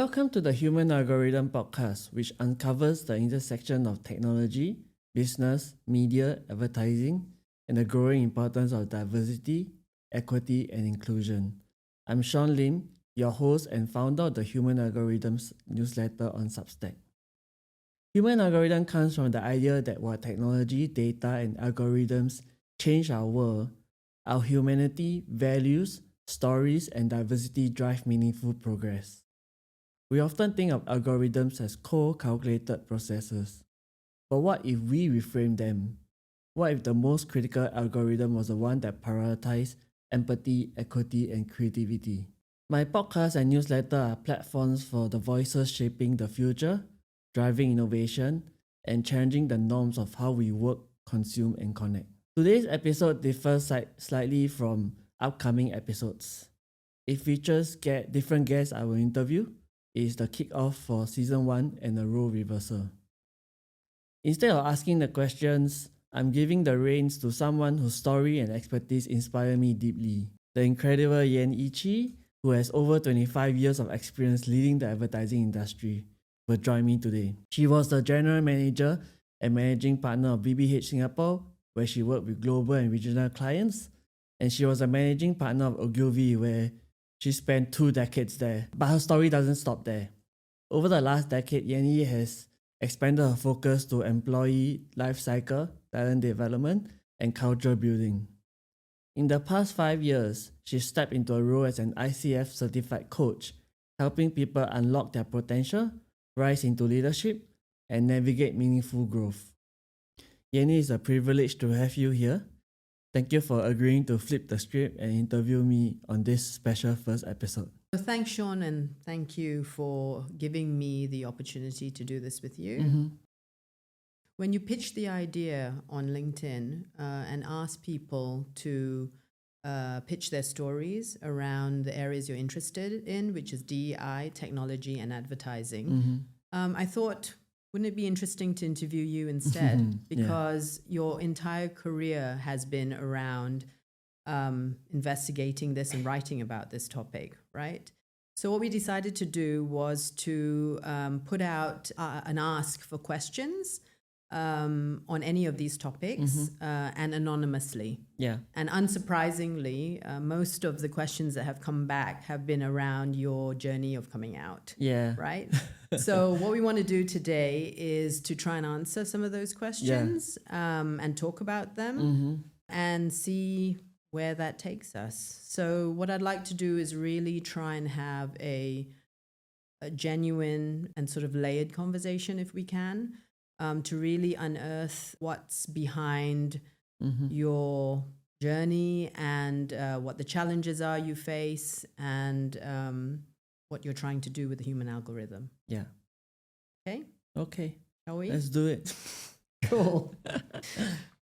Welcome to the Human Algorithm podcast, which uncovers the intersection of technology, business, media, advertising, and the growing importance of diversity, equity, and inclusion. I'm Sean Lim, your host and founder of the Human Algorithms newsletter on Substack. Human algorithm comes from the idea that while technology, data, and algorithms change our world, our humanity, values, stories, and diversity drive meaningful progress. We often think of algorithms as calculated processes. But what if we reframe them? What if the most critical algorithm was the one that prioritized empathy, equity, and creativity? My podcast and newsletter are platforms for the voices shaping the future, driving innovation, and challenging the norms of how we work, consume, and connect. Today's episode differs slightly from upcoming episodes. It features different guests I will interview. It is the kick-off for Season 1 and a role reversal. Instead of asking the questions, I'm giving the reins to someone whose story and expertise inspire me deeply. The incredible Yan Yi Chee, who has over 25 years of experience leading the advertising industry, will join me today. She was the general manager and managing partner of BBH Singapore, where she worked with global and regional clients, and she was a managing partner of Ogilvy, where she spent 2 decades there. But her story doesn't stop there. Over the last decade, Yan Yi has expanded her focus to employee life cycle, talent development, and culture building. In the past 5 years, she stepped into a role as an ICF certified coach, helping people unlock their potential, rise into leadership, and navigate meaningful growth. Yan Yi, it's a privilege to have you here. Thank you for agreeing to flip the script and interview me on this special first episode. So thanks, Sean, and thank you for giving me the opportunity to do this with you. Mm-hmm. When you pitch the idea on LinkedIn and ask people to pitch their stories around the areas you're interested in, which is DEI, technology, and advertising, I thought, wouldn't it be interesting to interview you instead? Because your entire career has been around investigating this and writing about this topic, right? So what we decided to do was to put out an ask for questions on any of these topics and anonymously. Yeah. And unsurprisingly, most of the questions that have come back have been around your journey of coming out. Yeah. Right? So what we want to do today is to try and answer some of those questions and talk about them and see where that takes us. So what I'd like to do is really try and have a genuine and sort of layered conversation, if we can, to really unearth what's behind your journey and what the challenges are you face and what you're trying to do with the human algorithm. Yeah. Okay. Shall we? Let's do it. Cool.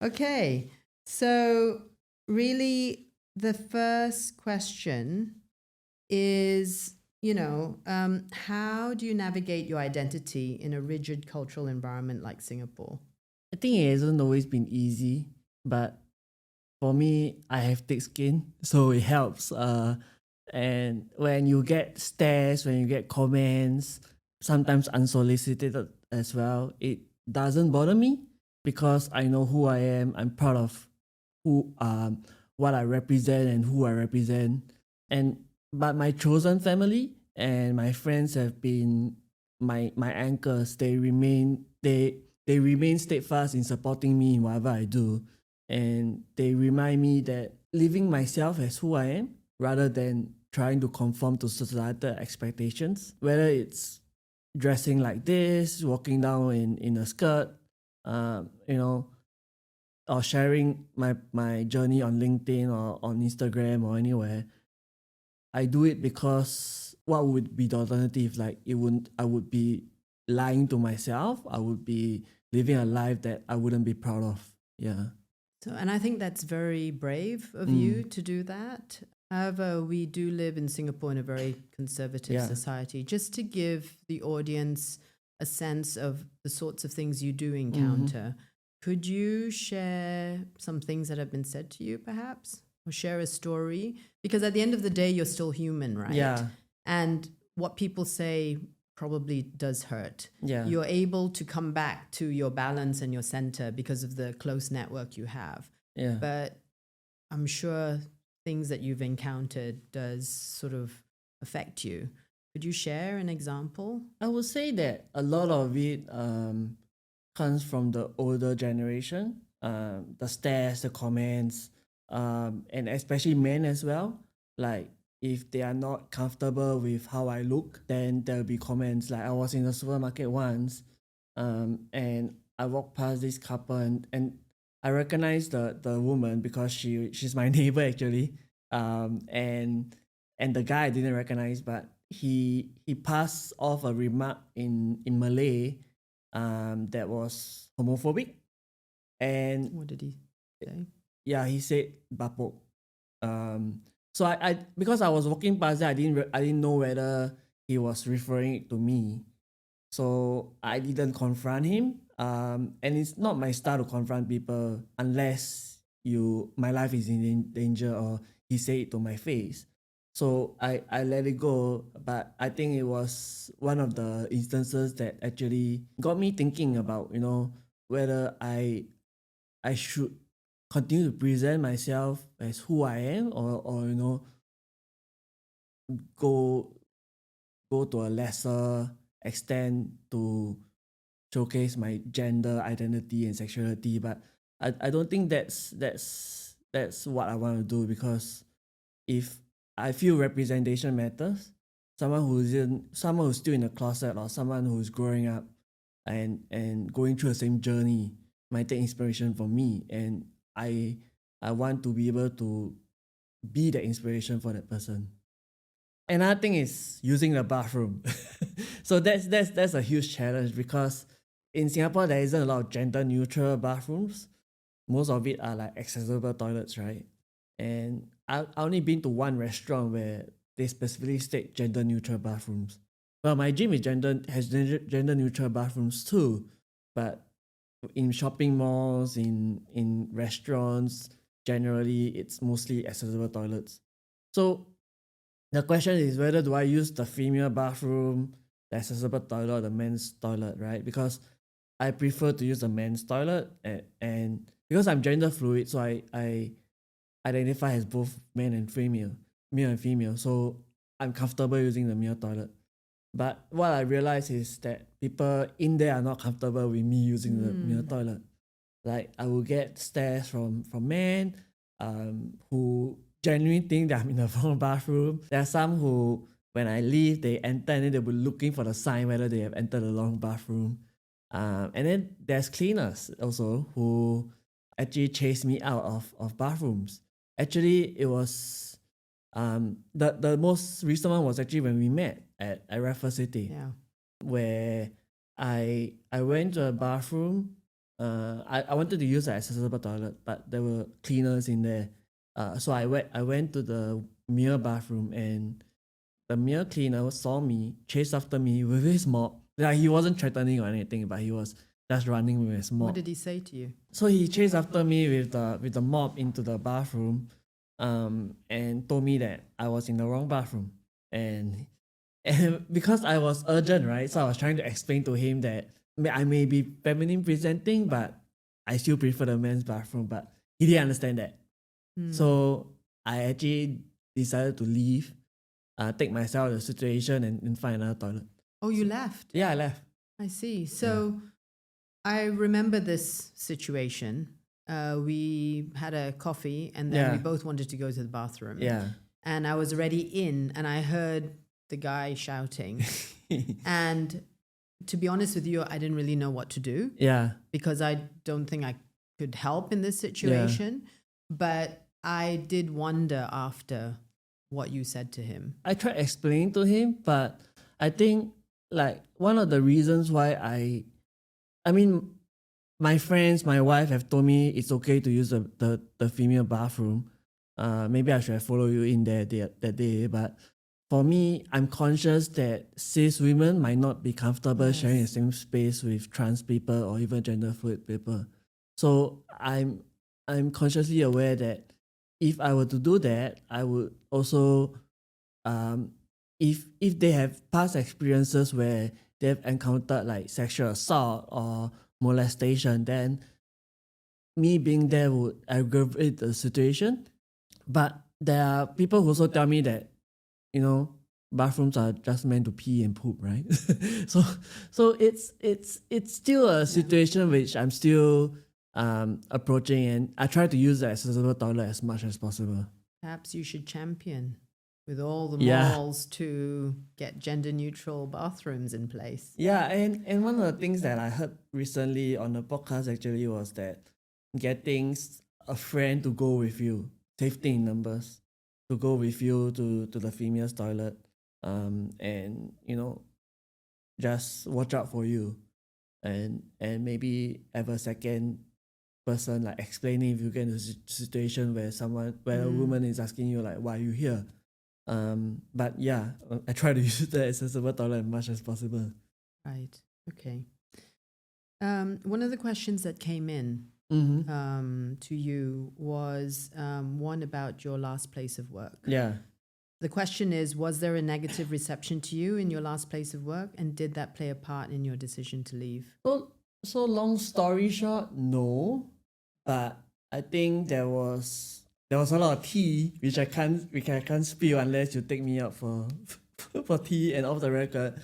Okay. So really the first question is, how do you navigate your identity in a rigid cultural environment like Singapore? I think it hasn't always been easy, but for me, I have thick skin, so it helps. And when you get stares, when you get comments, sometimes unsolicited as well, it doesn't bother me because I know who I am. I'm proud of what I represent and who I represent. But my chosen family and my friends have been my anchors. They remain steadfast in supporting me in whatever I do, and they remind me that living myself as who I am rather than trying to conform to societal expectations, whether it's dressing like this, walking down in a skirt, or sharing my journey on LinkedIn or on Instagram or anywhere. I do it because what would be the alternative? Like I would be lying to myself. I would be living a life that I wouldn't be proud of. Yeah. So, and I think that's very brave of you to do that. However, we do live in Singapore in a very conservative society. Just to give the audience a sense of the sorts of things you do encounter, could you share some things that have been said to you, perhaps? Or share a story? Because at the end of the day, you're still human, right? Yeah. And what people say probably does hurt. Yeah. You're able to come back to your balance and your center because of the close network you have. Yeah. But I'm sure things that you've encountered does sort of affect you. Could you share an example? I would say that a lot of it comes from the older generation. The stares, the comments, and especially men as well. Like if they are not comfortable with how I look, then there'll be comments. Like I was in the supermarket once, and I walked past this couple, and I recognized the woman because she's my neighbor actually. And the guy I didn't recognize, but he passed off a remark in Malay that was homophobic. And What did he say? yeah, he said bapok. So I because I was walking past there, I didn't know whether he was referring it to me. So I didn't confront him. And it's not my style to confront people unless my life is in danger or he say it to my face. So I let it go. But I think it was one of the instances that actually got me thinking about, whether I should continue to present myself as who I am, or go to a lesser extent to showcase my gender identity and sexuality. But I don't think that's what I want to do, because if I feel representation matters, someone who's still in the closet, or someone who's growing up and going through the same journey might take inspiration from me, and I want to be able to be the inspiration for that person. Another thing is using the bathroom. So that's a huge challenge, because in Singapore there isn't a lot of gender neutral bathrooms. Most of it are like accessible toilets, right? And I only been to one restaurant where they specifically state gender neutral bathrooms. Well, my gym has gender neutral bathrooms too, but in shopping malls, in restaurants, generally it's mostly accessible toilets. So the question is, whether do I use the female bathroom, the accessible toilet, or the men's toilet, right? Because I prefer to use the men's toilet, and because I'm gender fluid, so I identify as both male and female. So I'm comfortable using the male toilet. But what I realize is that people in there are not comfortable with me using the male toilet. Like I will get stares from men who genuinely think that I'm in the wrong bathroom. There are some who, when I leave, they enter and then they'll be looking for the sign whether they have entered the wrong bathroom. And then there's cleaners also who actually chase me out of bathrooms. Actually, it was the most recent one was actually when we met at Raffles City. Yeah. Where I went to a bathroom. I wanted to use an accessible toilet, but there were cleaners in there. So I went to the male bathroom, and the male cleaner saw me, chased after me with his mop. Like he wasn't threatening or anything, but he was just running with his mop. What did he say to you? So he chased after me with the mop into the bathroom, and told me that I was in the wrong bathroom. And because I was urgent, right? So I was trying to explain to him that I may be feminine presenting, but I still prefer the men's bathroom. But he didn't understand that. So I actually decided to leave, take myself out of the situation, and find another toilet. Oh, you left? Yeah, I left. I see. So I remember this situation. We had a coffee, and then we both wanted to go to the bathroom. Yeah. And I was already in, and I heard the guy shouting. And to be honest with you, I didn't really know what to do. Yeah. Because I don't think I could help in this situation. But I did wonder after what you said to him. I tried explaining to him, but I think like one of the reasons why I mean, my friends, my wife have told me it's okay to use the female bathroom. Maybe I should have followed you in there that day. But for me, I'm conscious that cis women might not be comfortable sharing the same space with trans people or even gender fluid people. So I'm consciously aware that if I were to do that, I would also if they have past experiences where they've encountered like sexual assault or molestation, then me being there would aggravate the situation. But there are people who also tell me that, you know, bathrooms are just meant to pee and poop, right? so it's still a situation which I'm still approaching, and I try to use the accessible toilet as much as possible. Perhaps you should champion with all the Yeah. malls to get gender neutral bathrooms in place. Yeah, and one of the things that I heard recently on the podcast actually was that getting a friend to go with you, safety in numbers, to go with you to the female's toilet, and you know, just watch out for you, and maybe have a second person like explaining if you get into a situation where a woman is asking you like, why are you here? But yeah, I try to use the accessible toilet as much as possible. Right. Okay. One of the questions that came in to you was one about your last place of work. Yeah. The question is, was there a negative reception to you in your last place of work, and did that play a part in your decision to leave? So long story short, no. But I think there was a lot of tea which I can't spill unless you take me out for for tea and off the record.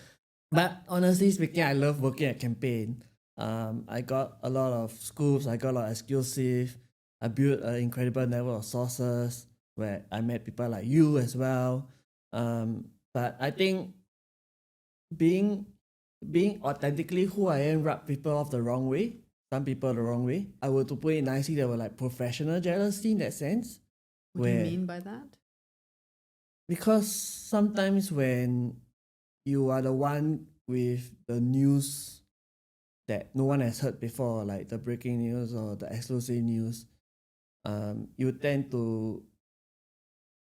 But honestly speaking, I love working at campaign. I got a lot of scoops, I got a lot of exclusive. I built an incredible network of sources where I met people like you as well. But I think being authentically who I am rub people off the wrong way. Some people the wrong way. I were to put it nicely, they were like professional jealousy in that sense. What do you mean by that? Because sometimes when you are the one with the news that no one has heard before, like the breaking news or the exclusive news, you tend to,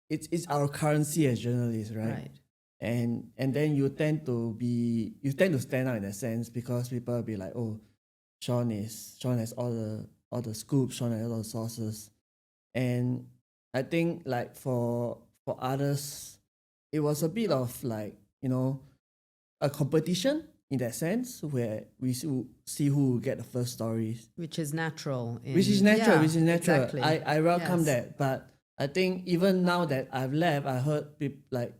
it's our currency as journalists, right? And then you tend to stand out in a sense, because people will be like, oh, Sean has all the scoops, Sean has all the sources. And I think like for others, it was a bit of like, you know, a competition in that sense, where we see who will get the first stories. Which is natural. Which is natural. Exactly. I welcome Yes. that. But I think even now that I've left, I heard people like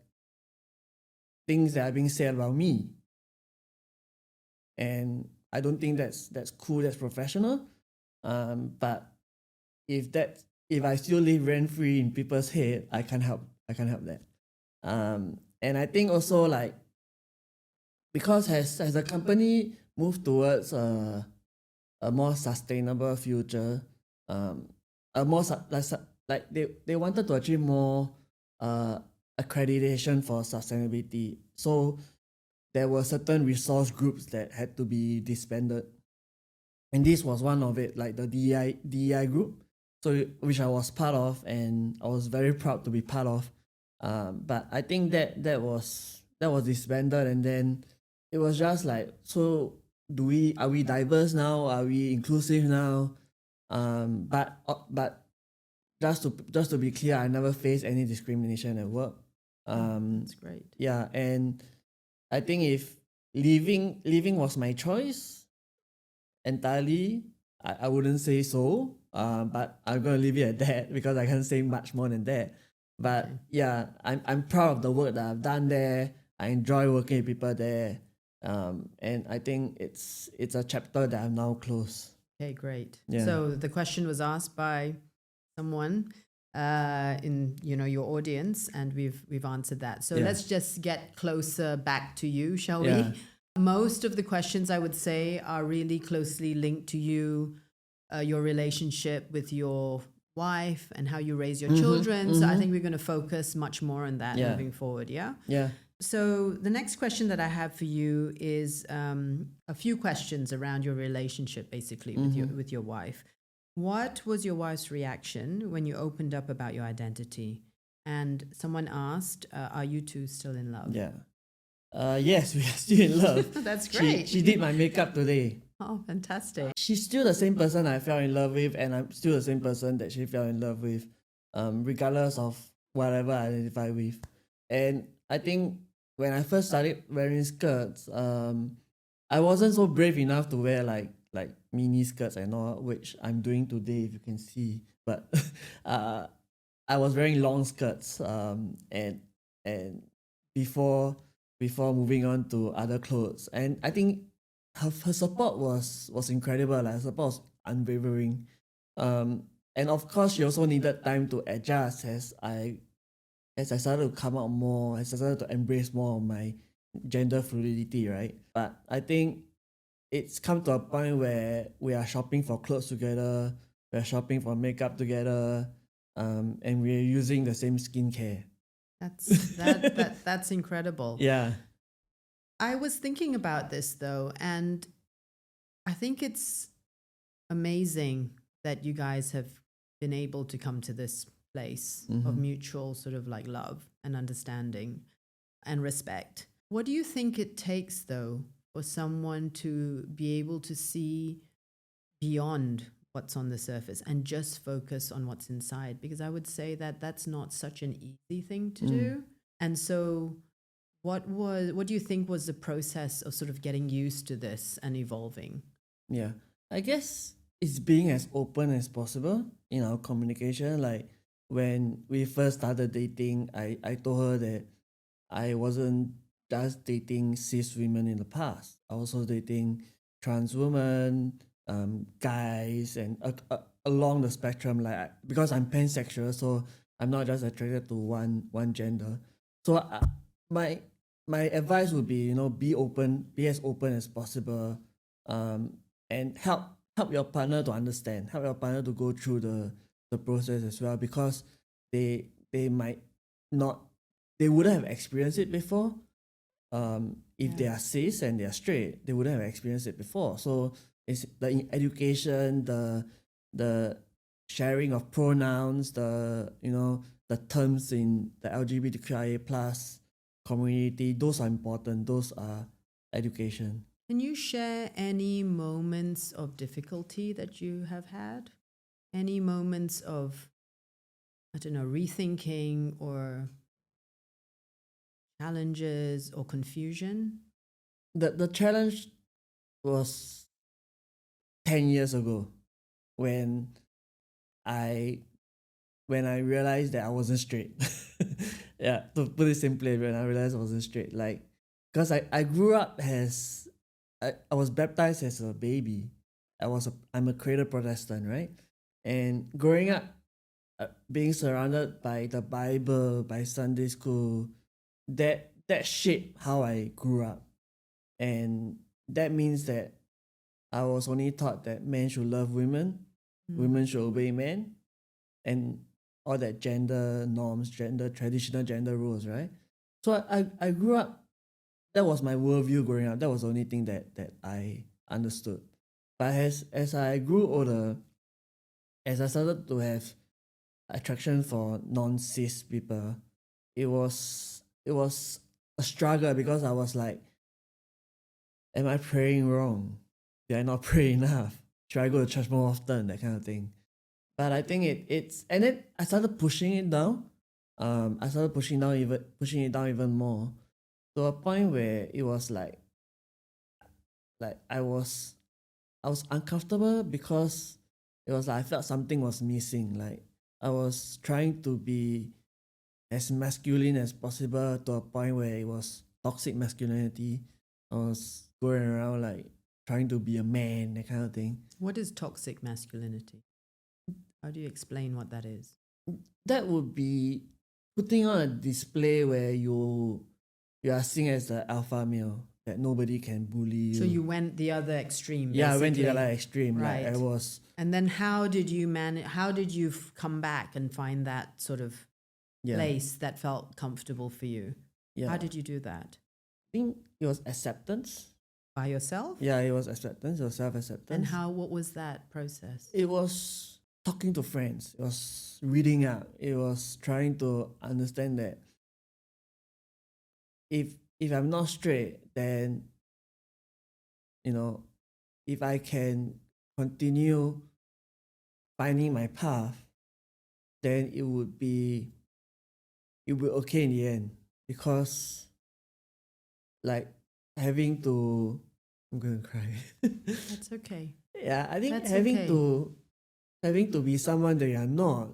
things that are being said about me. And I don't think that's cool, that's professional. But if I still live rent free in people's head, I can't help that. And I think also like, because as the company move towards a more sustainable future, a more like they wanted to achieve more accreditation for sustainability. So there were certain resource groups that had to be disbanded, and this was one of it, like the DEI group, so which I was part of, and I was very proud to be part of. But I think that was disbanded, and then it was just like, so are we diverse now? Are we inclusive now? But just to be clear, I never faced any discrimination at work. That's great. Yeah, and I think if leaving was my choice entirely, I wouldn't say so. But I'm gonna leave it at that, because I can't say much more than that. But yeah, I'm proud of the work that I've done there. I enjoy working with people there. And I think it's a chapter that I'm now closed. Okay, great. Yeah. So the question was asked by someone in your audience, and we've answered that. So let's just get closer back to you, shall we? Most of the questions, I would say, are really closely linked to you, your relationship with your wife and how you raise your children. So I think we're going to focus much more on that moving forward. Yeah. So the next question that I have for you is a few questions around your relationship, basically, with your wife. What was your wife's reaction when you opened up about your identity? And someone asked, are you two still in love? Yeah. Yes, we are still in love. That's great. She did my makeup today. Oh, fantastic. She's still the same person I fell in love with, and I'm still the same person that she fell in love with, regardless of whatever I identify with. And I think when I first started wearing skirts, I wasn't so brave enough to wear like mini skirts and all, which I'm doing today, if you can see. But uh, I was wearing long skirts, and before before moving on to other clothes, and I think her support was incredible. Like her support was unwavering, um, and of course she also needed time to adjust as I started to come out more, as I started to embrace more of my gender fluidity, right? But I think it's come to a point where we are shopping for clothes together, we're shopping for makeup together, and we're using the same skincare. That's incredible. Yeah. I was thinking about this though, and I think it's amazing that you guys have been able to come to this place of mutual sort of like love and understanding and respect. What do you think it takes though for someone to be able to see beyond what's on the surface and just focus on what's inside? Because I would say that that's not such an easy thing to do. And so what do you think was the process of sort of getting used to this and evolving? Yeah. I guess it's being as open as possible in our communication. Like when we first started dating, I told her that I wasn't just dating cis women in the past. I was also dating trans women, guys, and along the spectrum. Because I'm pansexual, so I'm not just attracted to one gender. So my my advice would be, be open, be as open as possible, and help your partner to understand, help your partner to go through the process as well, because they might not, they wouldn't have experienced it before. If they are cis and they are straight, they wouldn't have experienced it before. So it's the education, the sharing of pronouns, the terms in the LGBTQIA plus community. Those are important. Those are education. Can you share any moments of difficulty that you have had? Any moments of, I don't know, rethinking or challenges or confusion? The challenge was 10 years ago when I realized that I wasn't straight. Yeah, to put it simply, when I realized I wasn't straight, like, because I grew up as I was baptized as a baby. I'm a cradle Protestant, right? And growing up, being surrounded by the Bible, by Sunday school, that shaped how I grew up, and that means that I was only taught that men should love women, women should obey men, and all that gender norms, traditional gender rules, right? So I grew up, that was my worldview growing up. That was the only thing that I understood. But as I grew older, as I started to have attraction for non-cis people, it was a struggle, because I was like, am I praying wrong? Did I not pray enough? Should I go to church more often? That kind of thing. But I think it's and then I started pushing it down. I started pushing it down even more, to a point where it was like I was uncomfortable, because it was like I felt something was missing. Like I was trying to be as masculine as possible, to a point where it was toxic masculinity. I was going around like trying to be a man, that kind of thing. What is toxic masculinity? How do you explain what that is? That would be putting on a display where you are seen as the alpha male, that nobody can bully you. So you went the other extreme. Yeah, I went the basically. other extreme. Right. Like I was. And then how did you manage? How did you come back and find that sort of place that felt comfortable for you? Yeah. How did you do that? I think it was acceptance. By yourself? Yeah, it was acceptance. It was self-acceptance. And what was that process? It was talking to friends. It was reading up. It was trying to understand that if I'm not straight, then if I can continue finding my path, then it would be okay in the end, because like having to, I'm gonna cry. That's okay. Yeah, I think That's having okay. to be someone that you're not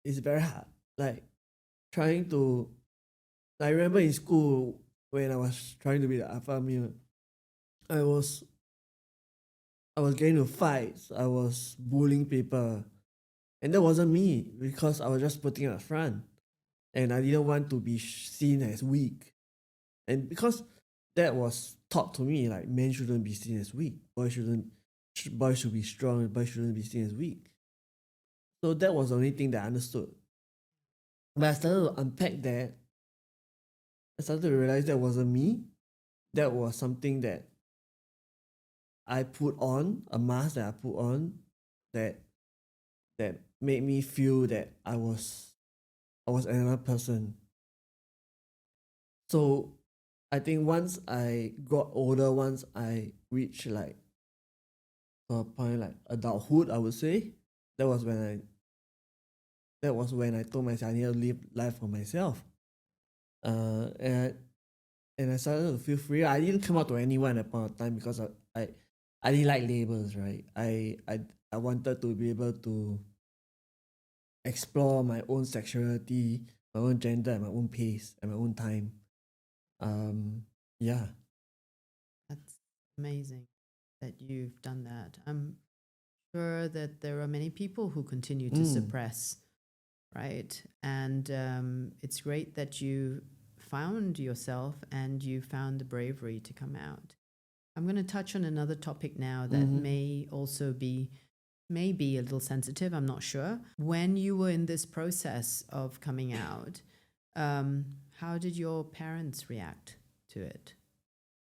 is very hard. Like trying to, I remember in school when I was trying to be the alpha male, I was I was getting into fights. I was bullying people, and that wasn't me because I was just putting up front, and I didn't want to be seen as weak, and because that was taught to me, like men shouldn't be seen as weak, boys should be strong, boys shouldn't be seen as weak. So that was the only thing that I understood. But I started to unpack that. I started to realize that wasn't me. That was something that I put on, a mask that I put on, that that made me feel that I was another person. So I think once I got older, once I reached like a point like adulthood, I would say, that was when I told myself I need to live life for myself. Uh, and and I started to feel free. I didn't come out to anyone at that point of time because I didn't like labels, right? I wanted to be able to explore my own sexuality, my own gender at my own pace, at my own time. Yeah. That's amazing that you've done that. I'm sure that there are many people who continue to suppress, right? And it's great that you found yourself and you found the bravery to come out. I'm going to touch on another topic now that may also be maybe a little sensitive. I'm not sure. When you were in this process of coming out, how did your parents react to it?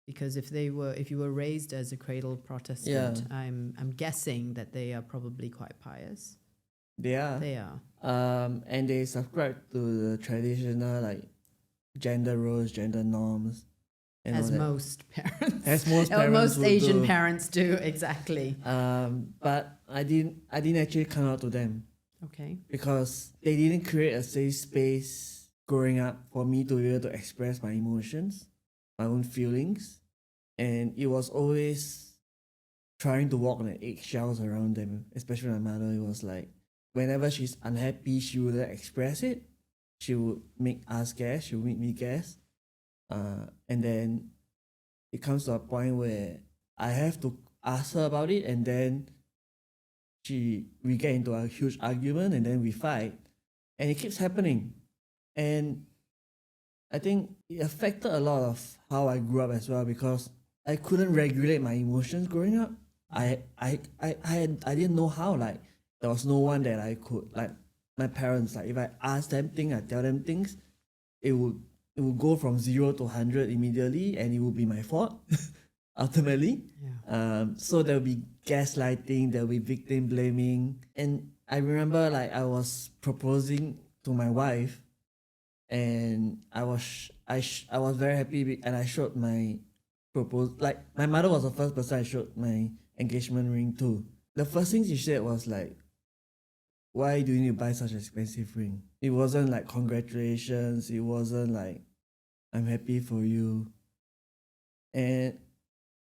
Because if you were raised as a cradle Protestant, Yeah. I'm guessing that they are probably quite pious. They are. They are. And they subscribe to the traditional like gender roles, gender norms, and all As that. most parents. As most or parents most would Asian do. parents do, exactly. But I didn't actually come out to them Okay. because they didn't create a safe space growing up for me to be able to express my emotions, my own feelings, and it was always trying to walk on the eggshells around them, especially my mother. It was like whenever she's unhappy, she would express it. She would make us guess. She would make me guess. And then it comes to a point where I have to ask her about it, and then we get into a huge argument, and then we fight, and it keeps happening, and I think it affected a lot of how I grew up as well because I couldn't regulate my emotions growing up. I didn't know how. Like there was no one that I could like my parents. Like if I ask them things, I tell them things, it would go from 0 to 100 immediately, and it would be my fault ultimately. Yeah. So there'll be gaslighting, there'll be victim blaming, and I remember like I was proposing to my wife, and I was very happy, and I showed my propose like my mother was the first person I showed my engagement ring to. The first thing she said was like, "Why do you need to buy such an expensive ring?" It wasn't like congratulations. It wasn't like I'm happy for you. And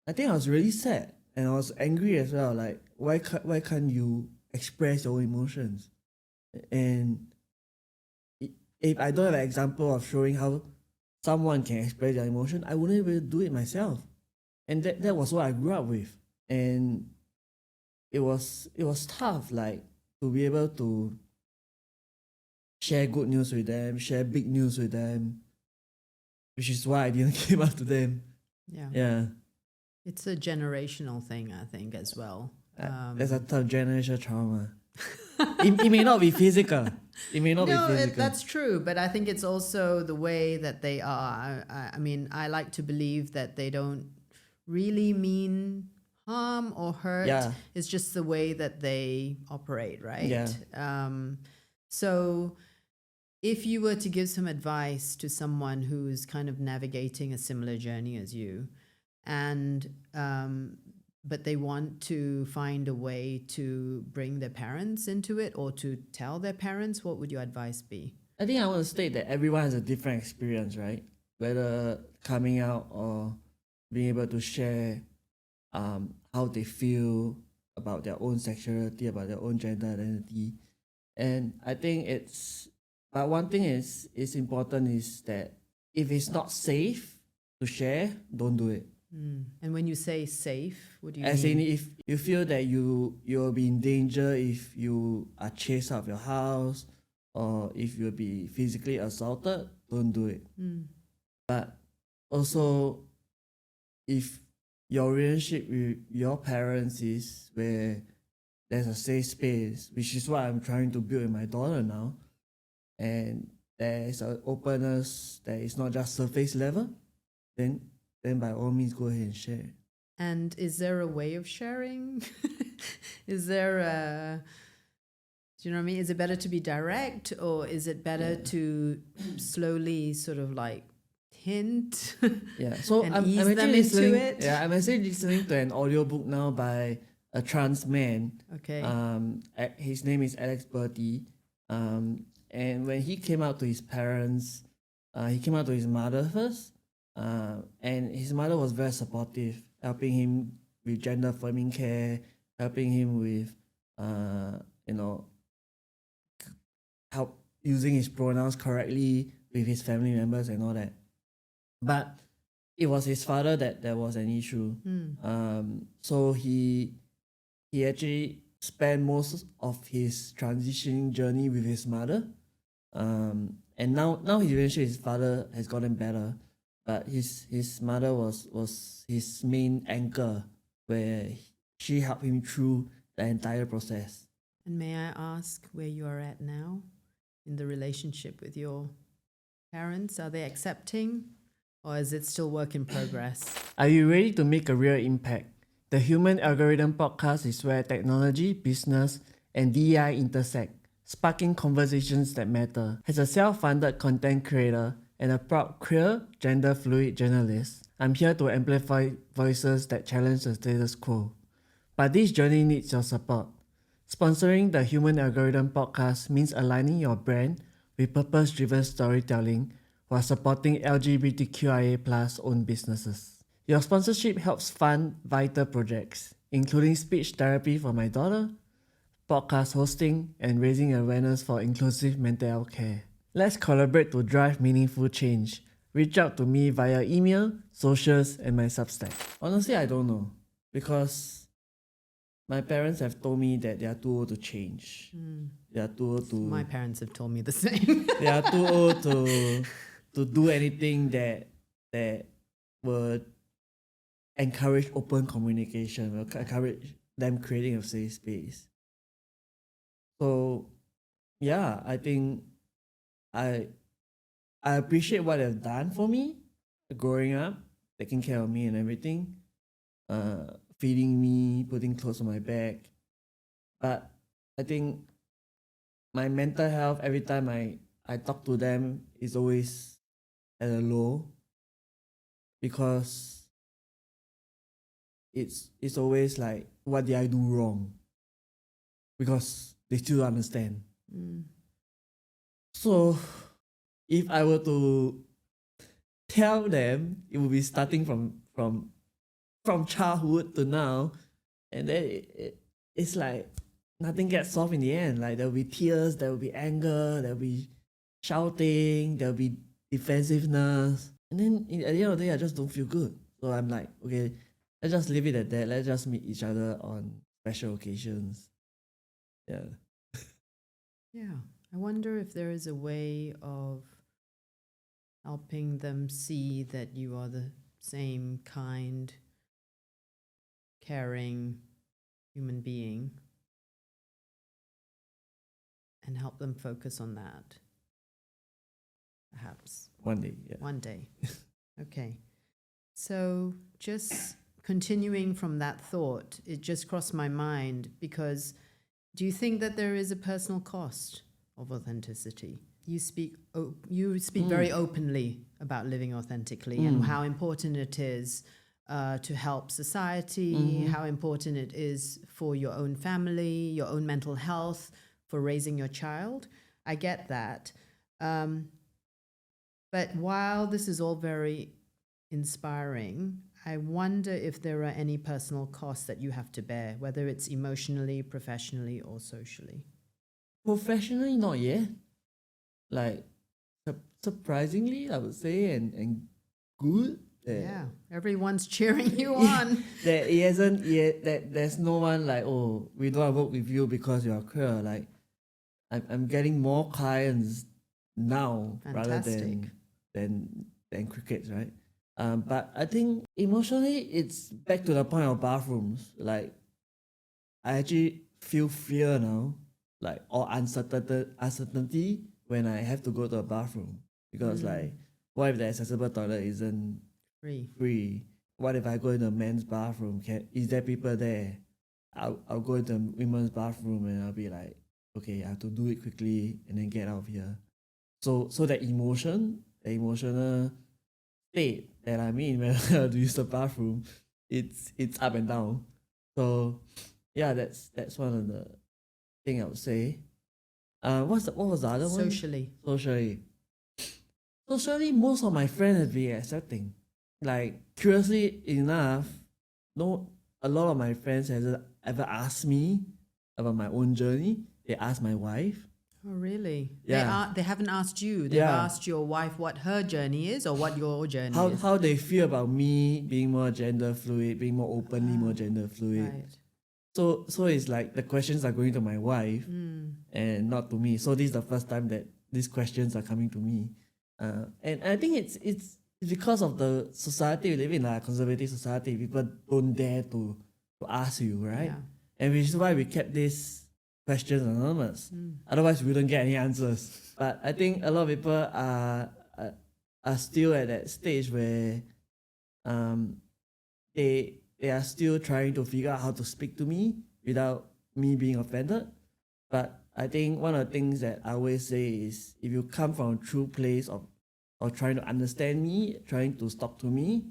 I think I was really sad, and I was angry as well. Like why can't you express your emotions? And if I don't have an example of showing how someone can express their emotion, I wouldn't be able to do it myself. And that was what I grew up with. And it was tough, like to be able to share good news with them, share big news with them, which is why I didn't came out to them. Yeah. Yeah. It's a generational thing, I think, as well. There's a tough generational trauma. It may not be physical. It may not be physical. That's true, but I think it's also the way that they are. I mean, I like to believe that they don't really mean harm or hurt. Yeah. It's just the way that they operate, right? Yeah. So if you were to give some advice to someone who's kind of navigating a similar journey as you, and but they want to find a way to bring their parents into it or to tell their parents, what would your advice be? I think I want to state that everyone has a different experience, right? whether coming out or being able to share how they feel about their own sexuality, about their own gender identity. And I think but one thing is important is that if it's not safe to share, don't do it. And when you say safe, what do you As mean? in, if you feel that you'll be in danger if you are chased out of your house, or if you'll be physically assaulted, don't do it. But also, if your relationship with your parents is where there's a safe space, which is what I'm trying to build in my daughter now, and there's an openness that is not just surface level, then by all means go ahead and share. And is there a way of sharing? Is there do you know what I mean? Is it better to be direct, or is it better to slowly sort of like hint? Yeah, so And I'm ease actually them into listening. it? Yeah, I'm actually listening to an audiobook now by a trans man. Okay. His name is Alex Bertie. And when he came out to his parents, he came out to his mother first. And his mother was very supportive, helping him with gender affirming care, helping him with, help using his pronouns correctly with his family members and all that. But it was his father that there was an issue. So he actually spent most of his transitioning journey with his mother. And now his relationship with his father has gotten better. But his mother was his main anchor, where she helped him through the entire process. And may I ask where you are at now in the relationship with your parents? Are they accepting, or is it still work in progress? Are you ready to make a real impact? The Human Algorithm podcast is where technology, business, and DEI intersect, sparking conversations that matter. As a self-funded content creator and a proud queer, gender-fluid journalist, I'm here to amplify voices that challenge the status quo. But this journey needs your support. Sponsoring the Human Algorithm podcast means aligning your brand with purpose-driven storytelling while supporting LGBTQIA+ owned businesses. Your sponsorship helps fund vital projects, including speech therapy for my daughter, podcast hosting, and raising awareness for inclusive mental health care. Let's collaborate to drive meaningful change. Reach out to me via email, socials, and my Substack. Honestly, I don't know, because my parents have told me that they are too old to change. They are too old to. My parents have told me the same. They are too old to do anything that would encourage open communication, will encourage them creating a safe space. So, yeah, I think I appreciate what they've done for me growing up, taking care of me and everything, feeding me, putting clothes on my back. But I think my mental health, every time I talk to them, is always at a low, because it's always like, what did I do wrong? Because they still understand. So if I were to tell them, it would be starting from childhood to now, and then it's like nothing gets solved in the end. Like, there'll be tears, there'll be anger, there'll be shouting, there'll be defensiveness, and then at the end of the day, I just don't feel good. So I'm like, okay, let's just leave it at that. Let's just meet each other on special occasions. Yeah. Yeah. I wonder if there is a way of helping them see that you are the same kind, caring human being, and help them focus on that. Perhaps. One day, yeah. One day. Okay. So just continuing from that thought, it just crossed my mind, because do you think that there is a personal cost of authenticity? You speak very openly about living authentically and how important it is to help society, how important it is for your own family, your own mental health, for raising your child. I get that. But while this is all very inspiring, I wonder if there are any personal costs that you have to bear, whether it's emotionally, professionally, or socially. Professionally, not yet. Like, surprisingly, I would say, and good. Yeah, everyone's cheering you on. That it hasn't yet, that there's no one like, oh, we don't want to work with you because you're queer. Like, I'm getting more clients now rather Fantastic. than crickets, right? But I think emotionally, it's back to the point of bathrooms. Like, I actually feel fear now, like, or uncertainty when I have to go to a bathroom because, like, what if the accessible toilet isn't Free. free? What if I go in a men's bathroom? Is there people there? I'll go into a women's bathroom and I'll be like, okay, I have to do it quickly and then get out of here. So that emotional state that I'm in when I have to use the bathroom, it's up and down. So yeah, that's one of the thing I would say. What was the other one? Socially. Socially, most of my friends have been accepting. Like, curiously enough, no, a lot of my friends hasn't ever asked me about my own journey. They asked my wife. Oh, really? Yeah. They haven't asked you. They've Yeah. asked your wife what her journey is or what your journey is. How they feel about me being more gender fluid, being more openly more gender fluid. Right. So it's like the questions are going to my wife and not to me. So this is the first time that these questions are coming to me. And I think it's because of the society we live in, like conservative society. People don't dare to ask you, right? Yeah. And which is why we kept these questions anonymous. Otherwise, we wouldn't get any answers. But I think a lot of people are still at that stage where they are still trying to figure out how to speak to me without me being offended. But I think one of the things that I always say is if you come from a true place of trying to understand me, trying to talk to me,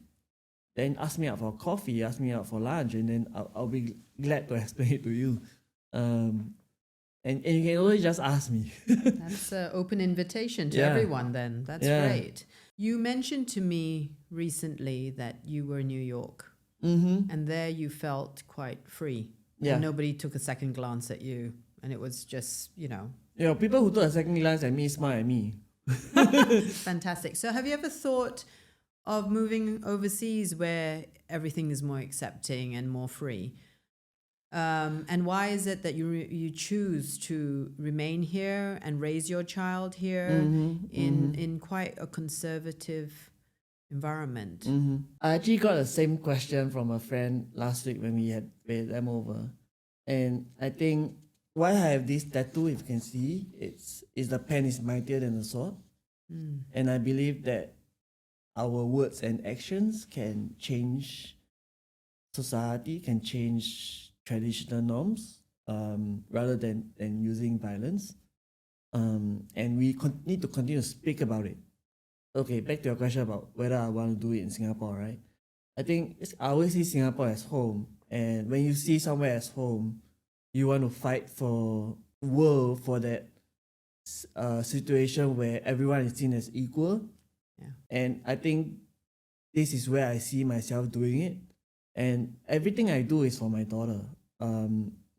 then ask me out for coffee, ask me out for lunch, and then I'll be glad to explain it to you. And you can always just ask me. That's an open invitation to Yeah. everyone then. That's Yeah. great. You mentioned to me recently that you were in New York and there you felt quite free. Yeah. And nobody took a second glance at you. And it was just, People who took a second glance at me smile at me. fantastic. So have you ever thought of moving overseas where everything is more accepting and more free? And why is it that you choose to remain here and raise your child here in quite a conservative environment? I actually got the same question from a friend last week when we had them over. And I think why I have this tattoo, if you can see, is the pen is mightier than the sword. And I believe that our words and actions can change society, can change traditional norms, rather than using violence. And we need to continue to speak about it. Okay, back to your question about whether I want to do it in Singapore, right? I think I always see Singapore as home. And when you see somewhere as home, you want to fight for that situation where everyone is seen as equal. Yeah. And I think this is where I see myself doing it. And everything I do is for my daughter.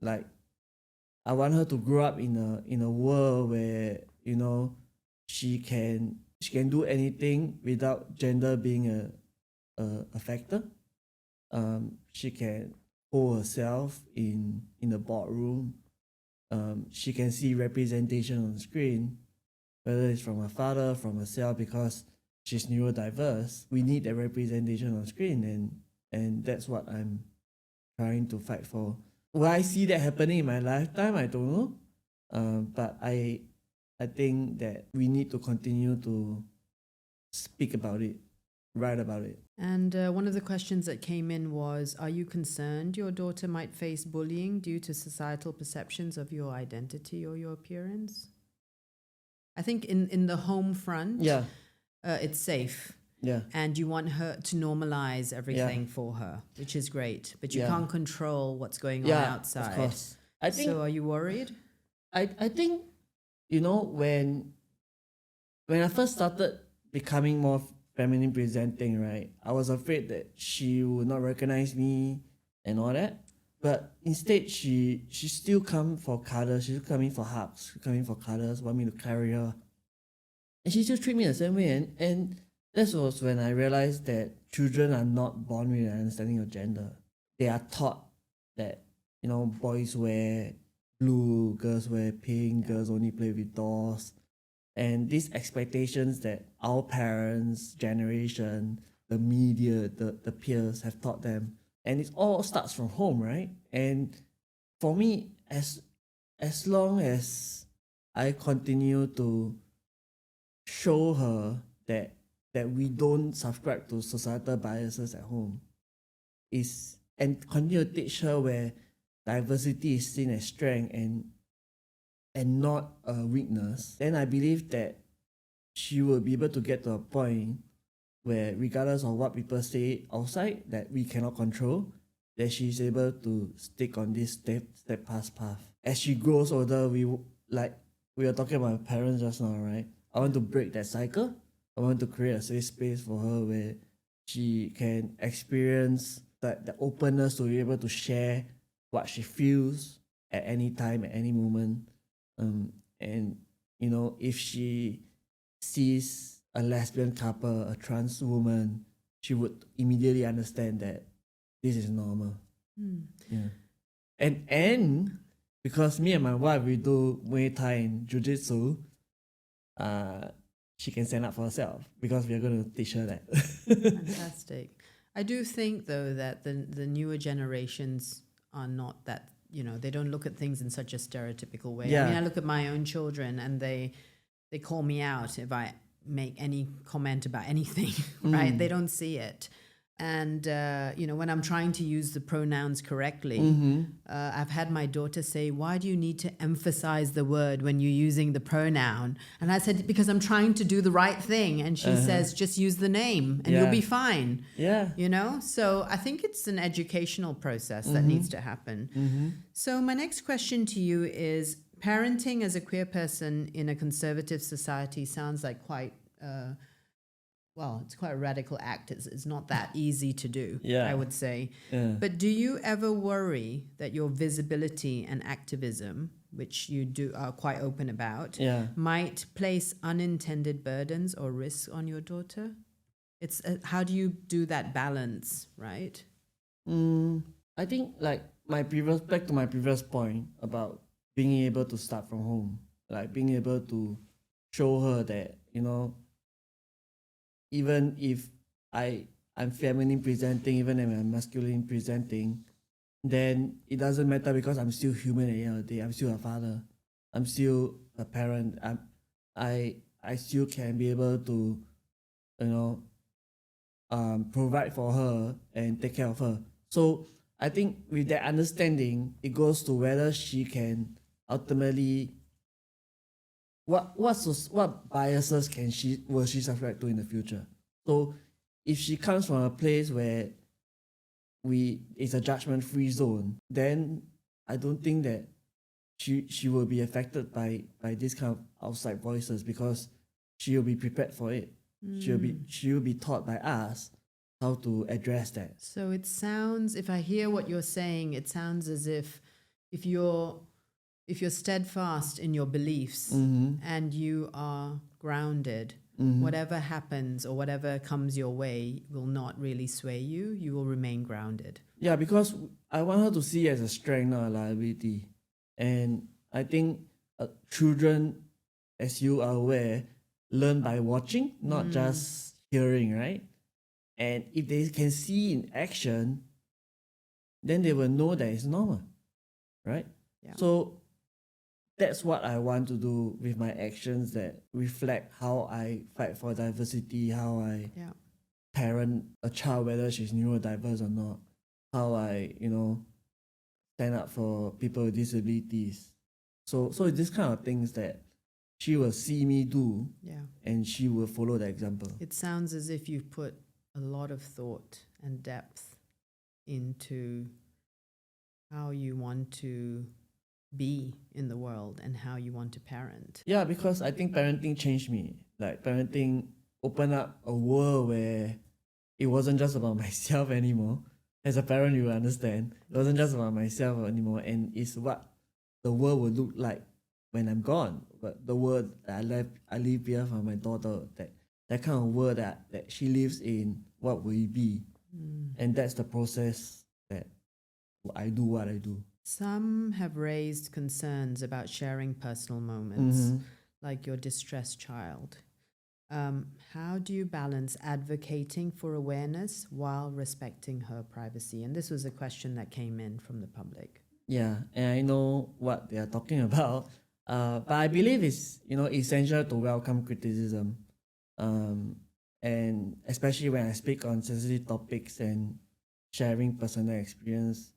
Like, I want her to grow up in a world where she can do anything without gender being a factor. She can hold herself in a boardroom. She can see representation on screen, whether it's from her father, from herself, because she's neurodiverse. We need that representation on screen, and that's what I'm trying to fight for. Will I see that happening in my lifetime? I don't know. But I think that we need to continue to speak about it, write about it. And one of the questions that came in was, are you concerned your daughter might face bullying due to societal perceptions of your identity or your appearance? I think in the home front, Yeah. It's safe. Yeah. And you want her to normalize everything for her, which is great. But you Yeah. can't control what's going on Yeah, outside. of course. I think So are you worried? I think when I first started becoming more feminine presenting, right? I was afraid that she would not recognize me and all that. But instead, she still come for cuddles. She's coming for hugs, coming for cuddles, want me to carry her. And she still treat me the same way. And that was when I realized that children are not born with an understanding of gender. They are taught that, boys wear blue, girls wear pink, girls only play with dolls. And these expectations that our parents' generation, the media, the peers have taught them. And it all starts from home, right? And for me, as long as I continue to show her that we don't subscribe to societal biases at home, and continue to teach her where diversity is seen as strength and not a weakness, then I believe that she will be able to get to a point where, regardless of what people say outside that we cannot control, that she's able to stick on this steadfast path. As she grows older, we were talking about parents just now, right? I want to break that cycle. I want to create a safe space for her where she can experience the openness to be able to share what she feels at any time, at any moment. And if she sees a lesbian couple, a trans woman, she would immediately understand that this is normal. Yeah. And because me and my wife, we do Muay Thai and Jiu-Jitsu, she can stand up for herself because we are going to teach her that. Fantastic. I do think, though, that the newer generations are not that, they don't look at things in such a stereotypical way. Yeah. I mean, I look at my own children and they call me out if I make any comment about anything, right? They don't see it. And, when I'm trying to use the pronouns correctly, I've had my daughter say, why do you need to emphasize the word when you're using the pronoun? And I said, because I'm trying to do the right thing. And she says, just use the name and you'll be fine. Yeah. So I think it's an educational process that needs to happen. So my next question to you is, parenting as a queer person in a conservative society sounds like quite... it's quite a radical act. It's not that easy to do, I would say. Yeah. But do you ever worry that your visibility and activism, which you are quite open about, might place unintended burdens or risks on your daughter? It's how do you do that balance, right? I think back to my previous point about being able to start from home, like being able to show her that, even if I'm feminine presenting, even if I'm masculine presenting, then it doesn't matter because I'm still human at the end of the day. I'm still a father. I'm still a parent. I still can be able to, provide for her and take care of her. So I think with that understanding, it goes to whether she can ultimately what biases will she subscribe to in the future. So if she comes from a place where it's a judgment-free zone, then I don't think that she will be affected by this kind of outside voices because she will be prepared for it. She will be taught by us how to address that. So it sounds, if I hear what you're saying, it sounds as if you're steadfast in your beliefs and you are grounded, whatever happens or whatever comes your way will not really sway you. You will remain grounded. Yeah, because I want her to see it as a strength, not a liability. And I think children, as you are aware, learn by watching, not just hearing, right? And if they can see in action, then they will know that it's normal, right? Yeah. So that's what I want to do with my actions that reflect how I fight for diversity, how I parent a child, whether she's neurodiverse or not, how I, stand up for people with disabilities. So it's this kind of things that she will see me do and she will follow the example. It sounds as if you've put a lot of thought and depth into how you want to be in the world and how you want to parent. Yeah, because I think parenting changed me. Like parenting open up a world where it wasn't just about myself anymore. As a parent, you will understand. It wasn't just about myself anymore, and it's what the world will look like when I'm gone. But the world that I leave here for my daughter, that kind of world that she lives in, what will it be? And that's the process that I do what I do. Some have raised concerns about sharing personal moments, like your distressed child. How do you balance advocating for awareness while respecting her privacy? And this was a question that came in from the public. Yeah, and I know what they are talking about. But I believe it's essential to welcome criticism, and especially when I speak on sensitive topics and sharing personal experience,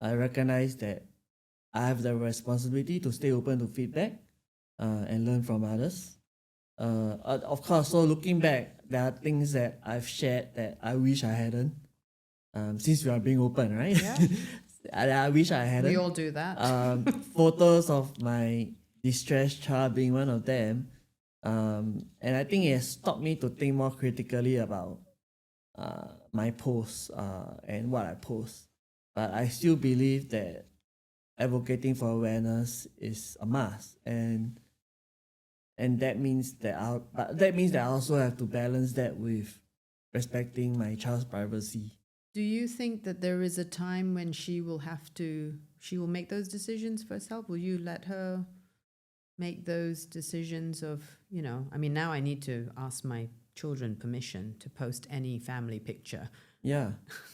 I recognize that I have the responsibility to stay open to feedback, and learn from others. Of course, so looking back, there are things that I've shared that I wish I hadn't. Since we are being open, right? Yeah. I wish I hadn't. We all do that. Photos of my distressed child being one of them. And I think it has taught me to think more critically about my posts and what I post. But I still believe that advocating for awareness is a must, and that means that I also have to balance that with respecting my child's privacy. Do you think that there is a time when she will make those decisions for herself? Will you let her make those decisions of, now I need to ask my children permission to post any family picture. Yeah.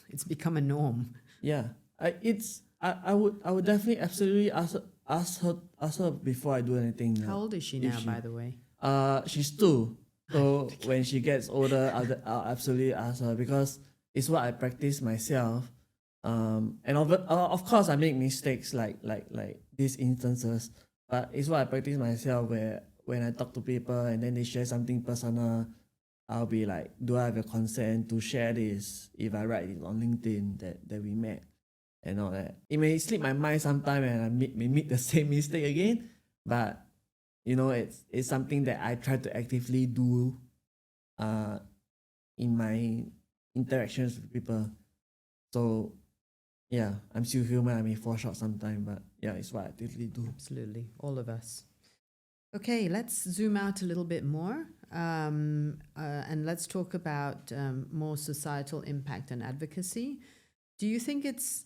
It's become a norm. Yeah. I would definitely absolutely ask her before I do anything. How old is she now, by the way? She's 2. So when she gets older, I'll absolutely ask her, because it's what I practice myself. And of course I make mistakes like these instances, but it's what I practice myself, where when I talk to people and then they share something personal, I'll be like, do I have your consent to share this if I write it on LinkedIn that we met and all that. It may slip my mind sometime and I may make the same mistake again, but it's something that I try to actively do in my interactions with people. So yeah, I'm still human. I may fall short sometime, but yeah, it's what I actively do. Absolutely, all of us. Okay, let's zoom out a little bit more, and let's talk about more societal impact and advocacy. Do you think it's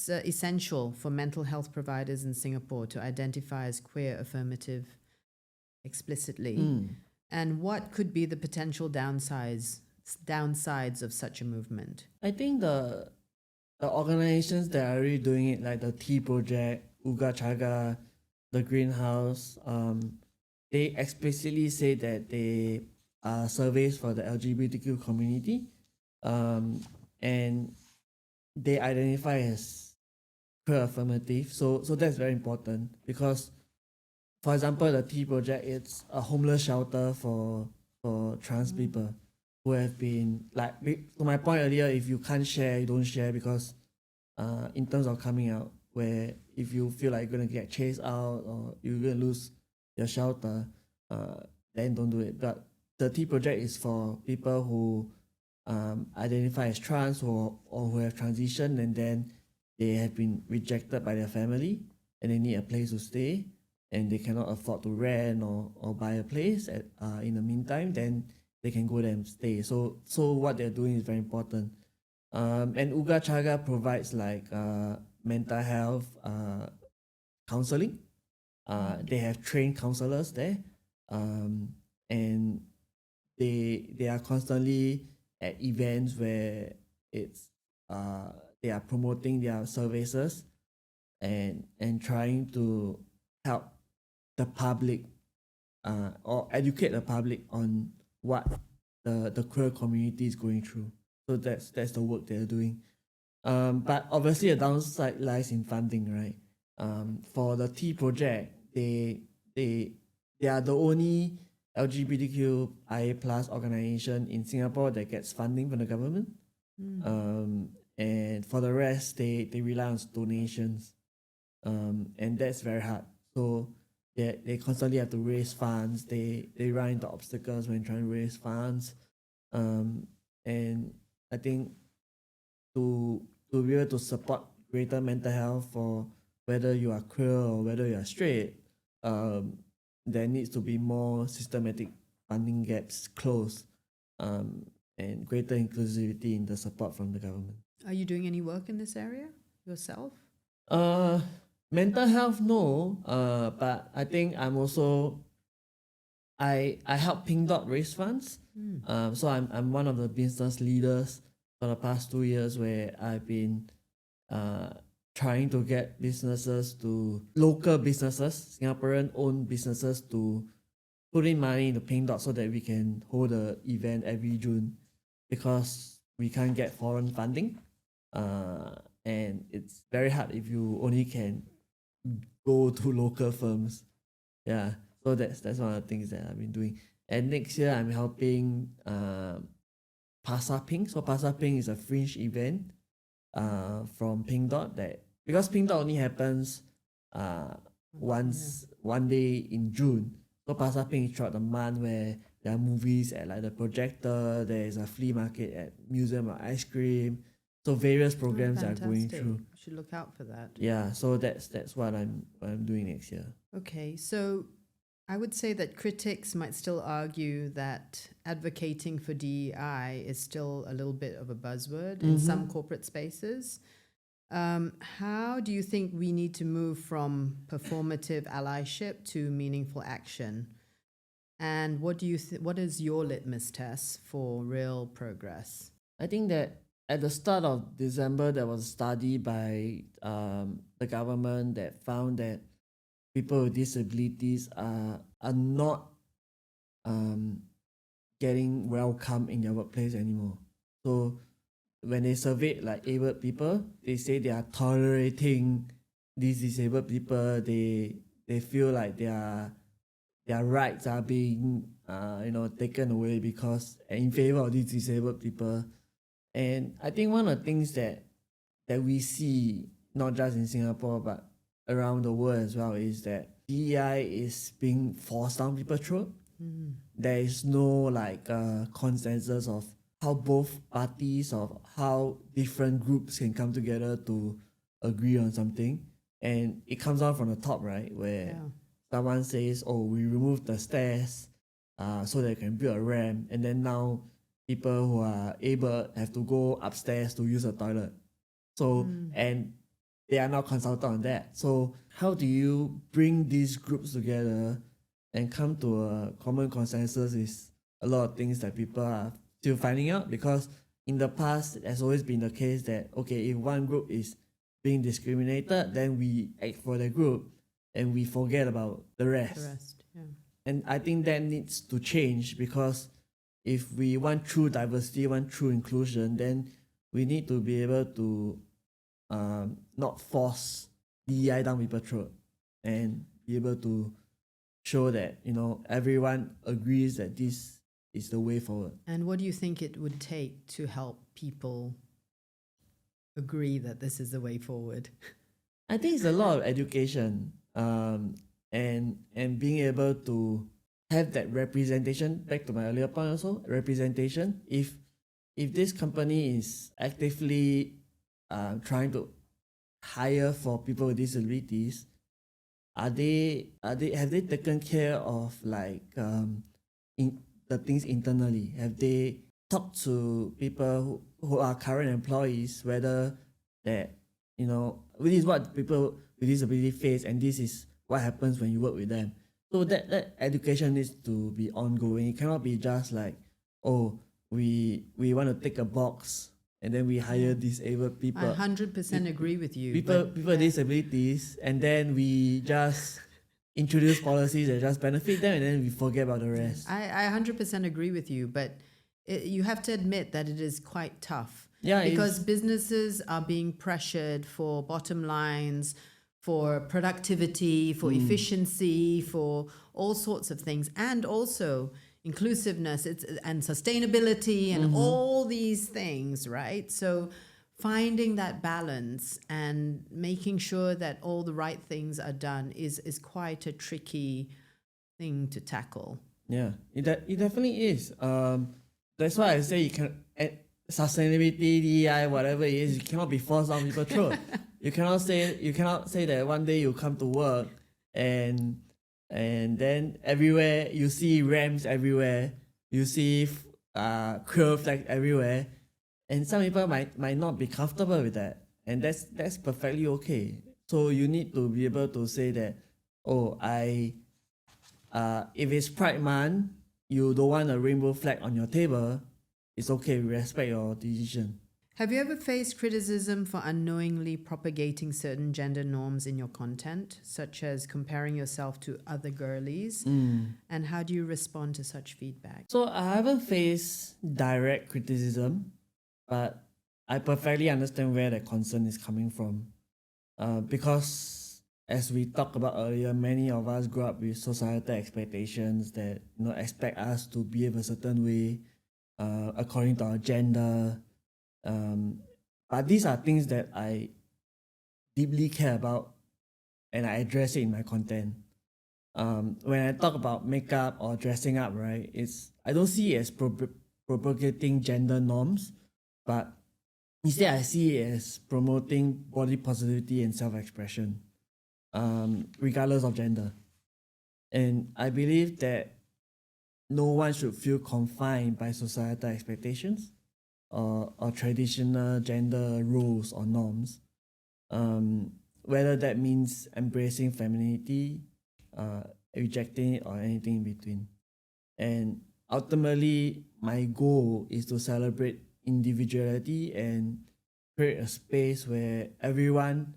essential for mental health providers in Singapore to identify as queer affirmative explicitly? And what could be the potential downsides of such a movement? I think the organizations that are already doing it, like the Tea Project, Uga Chaga, the Greenhouse, they explicitly say that they are surveys for the LGBTQ community, and they identify as queer affirmative. So that's very important, because, for example, the Tea Project, it's a homeless shelter for trans people who have been, like, to my point earlier, if you can't share, you don't share, because in terms of coming out, where if you feel like you're going to get chased out or you're going to lose your shelter, then don't do it. But the Tea Project is for people who identify as trans or who have transitioned, and then they have been rejected by their family and they need a place to stay and they cannot afford to rent or buy a place in the meantime, then they can go there and stay. So what they're doing is very important. And Uga Chaga provides like mental health counseling. They have trained counselors there, and they are constantly at events where it's they are promoting their services and trying to help the public or educate the public on what the queer community is going through. So that's the work they're doing. But obviously a downside lies in funding, right? For the Tea Project, they are the only LGBTQIA plus organization in Singapore that gets funding from the government. And for the rest, they rely on donations. And that's very hard. So they constantly have to raise funds. They run into obstacles when trying to raise funds. And I think to be able to support greater mental health for whether you are queer or whether you are straight, there needs to be more systematic funding gaps closed, and greater inclusivity in the support from the government. Are you doing any work in this area yourself? Mental health, no. But I think I'm also I help Pink Dot raise funds. So I'm one of the business leaders for the past 2 years where I've been trying to get local businesses, Singaporean owned businesses, to put in money into Pink Dot so that we can hold an event every June, because we can't get foreign funding. And it's very hard if you only can go to local firms. Yeah, so that's one of the things that I've been doing. And next year I'm helping Pasar Pink. So Pasar Pink is a fringe event from Pink Dot, that because Pink Dot only happens one day in June. So Pasar Pink is throughout the month, where there are movies at like the projector, there is a flea market at Museum of Ice Cream. So various programs are going through. You should look out for that. Yeah, so that's what I'm doing next year. Okay, so I would say that critics might still argue that advocating for DEI is still a little bit of a buzzword in some corporate spaces. How do you think we need to move from performative allyship to meaningful action? And what do you what is your litmus test for real progress? I think that at the start of December, there was a study by the government that found that people with disabilities are not getting welcome in their workplace anymore. So when they surveyed like abled people, they say they are tolerating these disabled people. They feel like their rights are being taken away because in favor of these disabled people. And I think one of the things that we see, not just in Singapore but around the world as well, is that DEI is being forced down people's throat. There is no consensus of how both parties, of how different groups can come together to agree on something. And it comes down from the top, right? Where someone says, oh, we removed the stairs so they can build a ramp. And then now people who are able have to go upstairs to use a toilet. So, and they are not consulted on that. So how do you bring these groups together and come to a common consensus is a lot of things that people are still finding out, because in the past, it has always been the case that, okay, if one group is being discriminated, then we act for the group and we forget about the rest. And I think that needs to change, because if we want true diversity, want true inclusion, then we need to be able to not force DEI down people's throat, and be able to show that everyone agrees that this is the way forward. And what do you think it would take to help people agree that this is the way forward? I think it's a lot of education, and being able to have that representation. Back to my earlier point also, representation. If this company is actively trying to hire for people with disabilities, have they taken care of in the things internally? Have they talked to people who are current employees, whether that this is what people with disability face, and this is what happens when you work with them? So that education needs to be ongoing. It cannot be just like, oh, we want to tick a box and then we hire disabled people. I 100% agree with you. People with disabilities, and then we just introduce policies that just benefit them, and then we forget about the rest. I 100% agree with you, but you have to admit that it is quite tough. Yeah, because businesses are being pressured for bottom lines, for productivity, for efficiency, for all sorts of things, and also inclusiveness and sustainability and all these things, right? So finding that balance and making sure that all the right things are done is quite a tricky thing to tackle. Yeah, it definitely is. That's why I say you can sustainability, DEI, whatever it is, you cannot be forced on people's throat. You cannot say that one day you come to work and then everywhere you see ramps everywhere, you see queer flags everywhere, and some people might not be comfortable with that, and that's perfectly okay. So you need to be able to say that, oh, if it's Pride Month, you don't want a rainbow flag on your table, it's okay, we respect your decision. Have you ever faced criticism for unknowingly propagating certain gender norms in your content, such as comparing yourself to other girlies? And how do you respond to such feedback? So I haven't faced direct criticism, but I perfectly understand where the concern is coming from. Because as we talked about earlier, many of us grew up with societal expectations that expect us to behave a certain way according to our gender. But these are things that I deeply care about, and I address it in my content. When I talk about makeup or dressing up, right, I don't see it as propagating gender norms, but instead I see it as promoting body positivity and self-expression, regardless of gender. And I believe that no one should feel confined by societal expectations or traditional gender roles or norms, whether that means embracing femininity, rejecting it, or anything in between. And ultimately, my goal is to celebrate individuality and create a space where everyone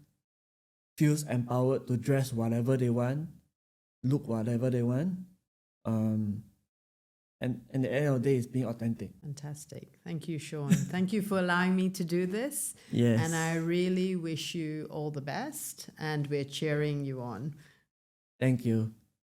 feels empowered to dress whatever they want, look whatever they want, and at the end of the day, it's being authentic. Fantastic. Thank you, Sean. Thank you for allowing me to do this. Yes. And I really wish you all the best, and we're cheering you on. Thank you.